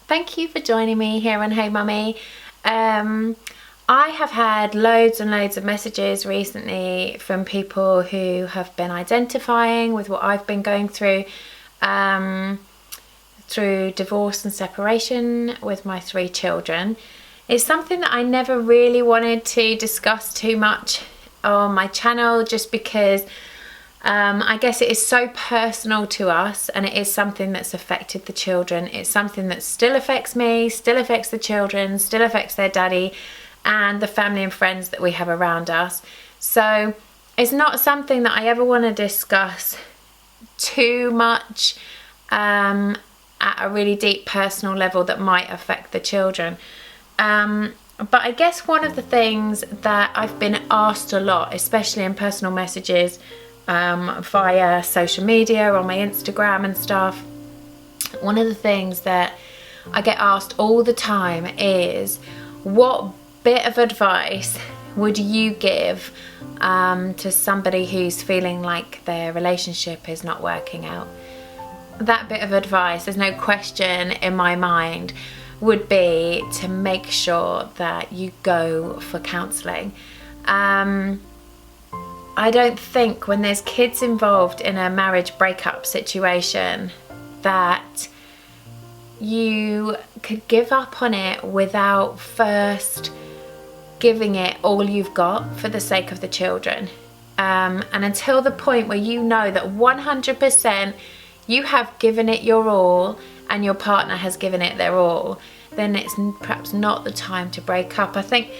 Thank you for joining me here on Hey Mummy. I have had loads and loads of messages recently from people who have been identifying with what I've been going through through divorce and separation with my 3 children. It's something that I never really wanted to discuss too much on my channel, just because I guess it is so personal to us, and it is something that's affected the children. It's something that still affects me, still affects the children, still affects their daddy and the family and friends that we have around us. So it's not something that I ever want to discuss too much at a really deep personal level that might affect the children. But I guess one of the things that I've been asked a lot, especially in personal messages via social media, on my Instagram and stuff, one of the things that I get asked all the time is, what bit of advice would you give to somebody who's feeling like their relationship is not working out? That bit of advice, there's no question in my mind, would be to make sure that you go for counselling. I don't think when there's kids involved in a marriage breakup situation that you could give up on it without first giving it all you've got for the sake of the children. And until the point where you know that 100% you have given it your all and your partner has given it their all, then it's perhaps not the time to break up. I think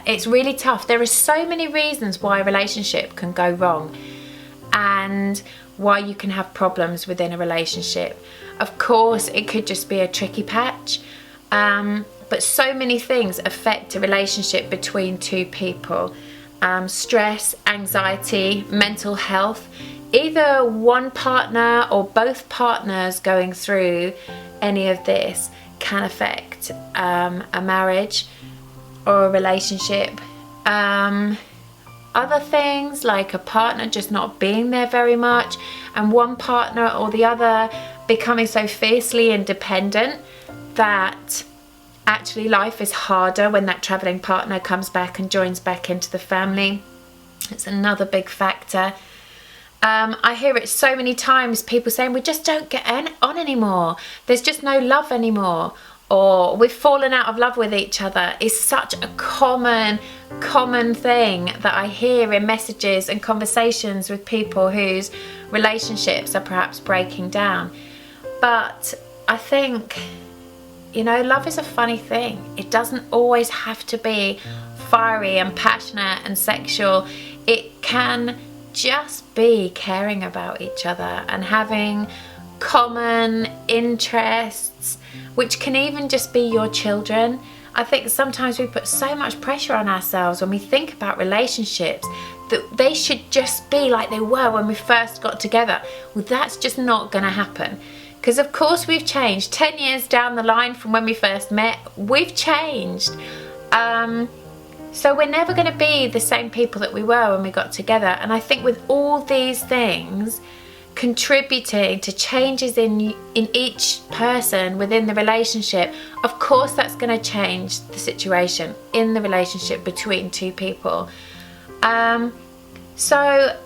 it's really tough. There are so many reasons why a relationship can go wrong and why you can have problems within a relationship. Of course, it could just be a tricky patch, but so many things affect a relationship between 2 people. Stress, anxiety, mental health. Either one partner or both partners going through any of this can affect a marriage or a relationship. Other things like a partner just not being there very much, and one partner or the other becoming so fiercely independent that actually life is harder when that travelling partner comes back and joins back into the family. It's another big factor. I hear it so many times, people saying we just don't get on anymore, there's just no love anymore, or we've fallen out of love with each other. Is such a common thing that I hear in messages and conversations with people whose relationships are perhaps breaking down. But I think, love is a funny thing. It doesn't always have to be fiery and passionate and sexual. It can just be caring about each other and having common interests, which can even just be your children. I think sometimes we put so much pressure on ourselves when we think about relationships that they should just be like they were when we first got together. Well, that's just not going to happen, because of course we've changed. 10 years down the line from when we first met, we've changed. So we're never going to be the same people that we were when we got together. And I think with all these things contributing to changes in each person within the relationship, of course that's going to change the situation in the relationship between 2 people. So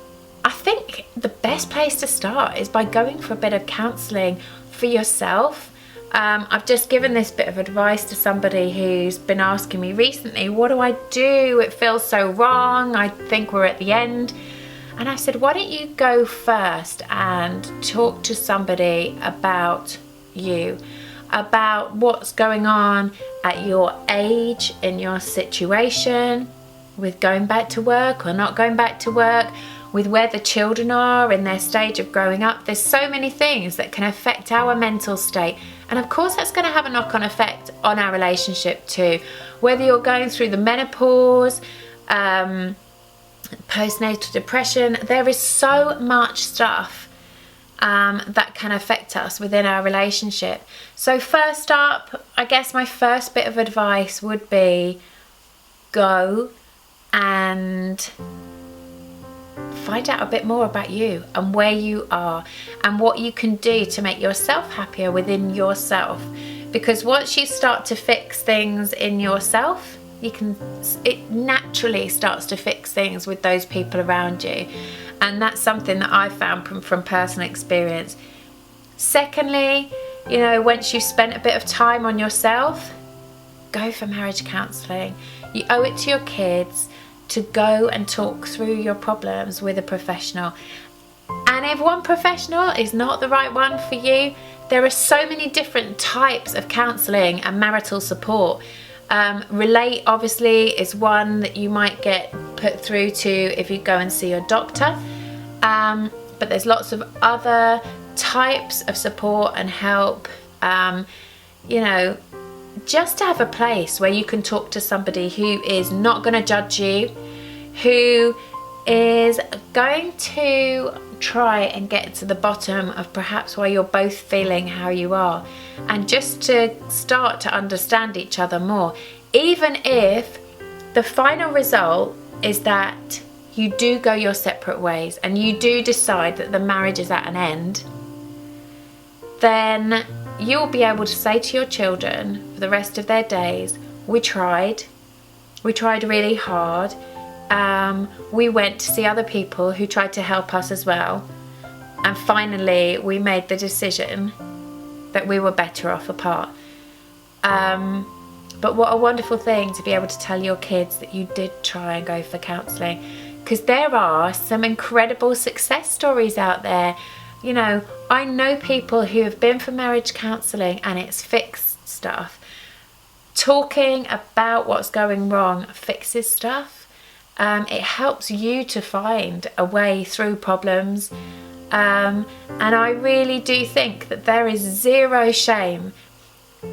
I think the best place to start is by going for a bit of counselling for yourself. I've just given this bit of advice to somebody who's been asking me recently, what do I do? It feels so wrong. I think we're at the end. And I said, why don't you go first and talk to somebody about you, about what's going on at your age, in your situation, with going back to work or not going back to work, with where the children are in their stage of growing up. There's so many things that can affect our mental state. And of course that's going to have a knock-on effect on our relationship too. Whether you're going through the menopause, postnatal depression, there is so much stuff that can affect us within our relationship. So first up, I guess my first bit of advice would be go and find out a bit more about you and where you are and what you can do to make yourself happier within yourself. Because once you start to fix things in yourself, it naturally starts to fix things with those people around you. And that's something that I found from personal experience. Secondly, you know, once you've spent a bit of time on yourself, go for marriage counselling. You owe it to your kids to go and talk through your problems with a professional. And if one professional is not the right one for you, there are so many different types of counselling and marital support. Relate obviously is one that you might get put through to if you go and see your doctor, but there's lots of other types of support and help, you know, just to have a place where you can talk to somebody who is not going to judge you, who is going to try and get to the bottom of perhaps why you're both feeling how you are, and just to start to understand each other more. Even if the final result is that you do go your separate ways and you do decide that the marriage is at an end, then you'll be able to say to your children for the rest of their days, we tried really hard. We went to see other people who tried to help us as well, and finally we made the decision that we were better off apart. But what a wonderful thing to be able to tell your kids that you did try and go for counselling, because there are some incredible success stories out there. You know, I know people who have been for marriage counselling and it's fixed stuff. Talking about what's going wrong fixes stuff. It helps you to find a way through problems. And I really do think that there is zero shame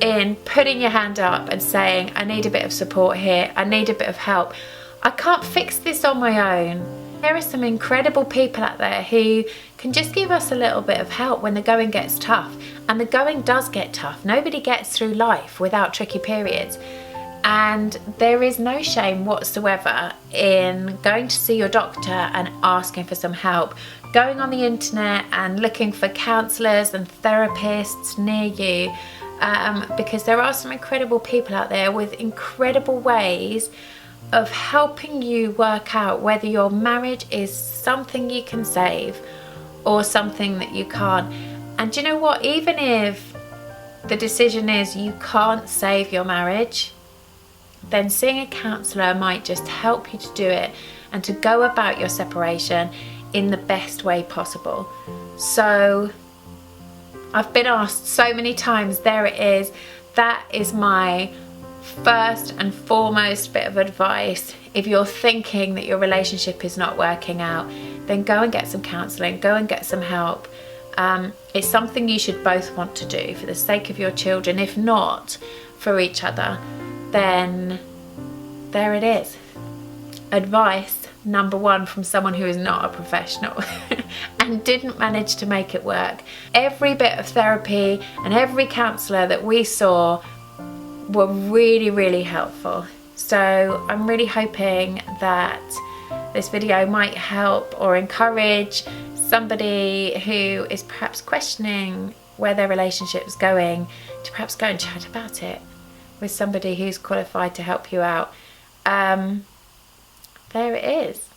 in putting your hand up and saying, I need a bit of support here, I need a bit of help. I can't fix this on my own. There are some incredible people out there who can just give us a little bit of help when the going gets tough. And the going does get tough. Nobody gets through life without tricky periods. And there is no shame whatsoever in going to see your doctor and asking for some help, going on the internet and looking for counsellors and therapists near you, because there are some incredible people out there with incredible ways of helping you work out whether your marriage is something you can save or something that you can't. And do you know what? Even if the decision is you can't save your marriage, then seeing a counsellor might just help you to do it and to go about your separation in the best way possible. So I've been asked so many times, there it is. That is my first and foremost bit of advice. If you're thinking that your relationship is not working out, then go and get some counselling, go and get some help. It's something you should both want to do for the sake of your children. If not, for each other, then there it is. Advice number one from someone who is not a professional and didn't manage to make it work. Every bit of therapy and every counsellor that we saw were really, really helpful. So I'm really hoping that this video might help or encourage somebody who is perhaps questioning where their relationship is going to perhaps go and chat about it with somebody who's qualified to help you out. There it is.